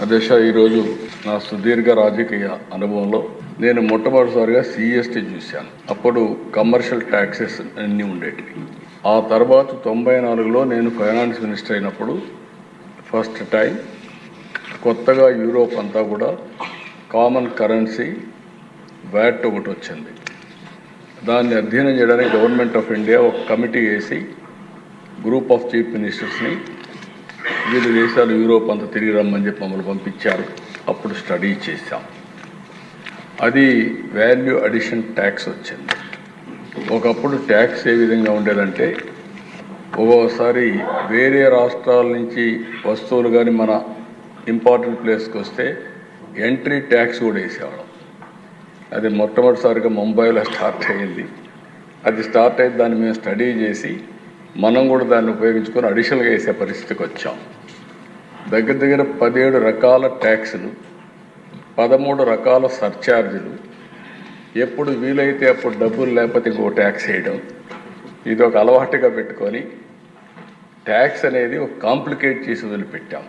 అధ్యక్ష, ఈరోజు నా సుదీర్ఘ రాజకీయ అనుభవంలో నేను మొట్టమొదటిసారిగా సిఎస్టీ చూశాను. అప్పుడు కమర్షియల్ ట్యాక్సెస్ అన్నీ ఉండేటివి. ఆ తర్వాత 94లో నేను ఫైనాన్స్ మినిస్టర్ అయినప్పుడు ఫస్ట్ టైం కొత్తగా యూరోప్ అంతా కూడా కామన్ కరెన్సీ వ్యాట్ ఒకటి వచ్చింది. దాన్ని అధ్యయనం చేయడానికి గవర్నమెంట్ ఆఫ్ ఇండియా ఒక కమిటీ వేసి గ్రూప్ ఆఫ్ చీఫ్ మినిస్టర్స్ని వివిధ దేశాలు యూరోప్ అంతా తిరిగి రమ్మని చెప్పి మమ్మల్ని పంపించారు. అప్పుడు స్టడీ చేశాం. అది వాల్యూ అడిషన్ ట్యాక్స్ వచ్చింది. ఒకప్పుడు ట్యాక్స్ ఏ విధంగా ఉండేదంటే ఒక్కోసారి వేరే రాష్ట్రాల నుంచి వస్తువులు కానీ మన ఇంపార్టెంట్ ప్లేస్కి వస్తే ఎంట్రీ ట్యాక్స్ కూడా వేసేవాళ్ళం. అది మొట్టమొదటిసారిగా ముంబైలో స్టార్ట్ అయ్యింది. అది స్టార్ట్ అయితే దాన్ని మేము స్టడీ చేసి మనం కూడా దాన్ని ఉపయోగించుకొని అడిషనల్గా వేసే పరిస్థితికి వచ్చాం. దగ్గర దగ్గర 17 రకాల ట్యాక్సులు, 13 రకాల సర్ఛార్జీలు, ఎప్పుడు వీలైతే అప్పుడు డబ్బులు లేకపోతే ఇంకో ట్యాక్స్ వేయడం, ఇది ఒక అలవాటుగా పెట్టుకొని ట్యాక్స్ అనేది ఒక కాంప్లికేట్ చేసి వదిలిపెట్టాం.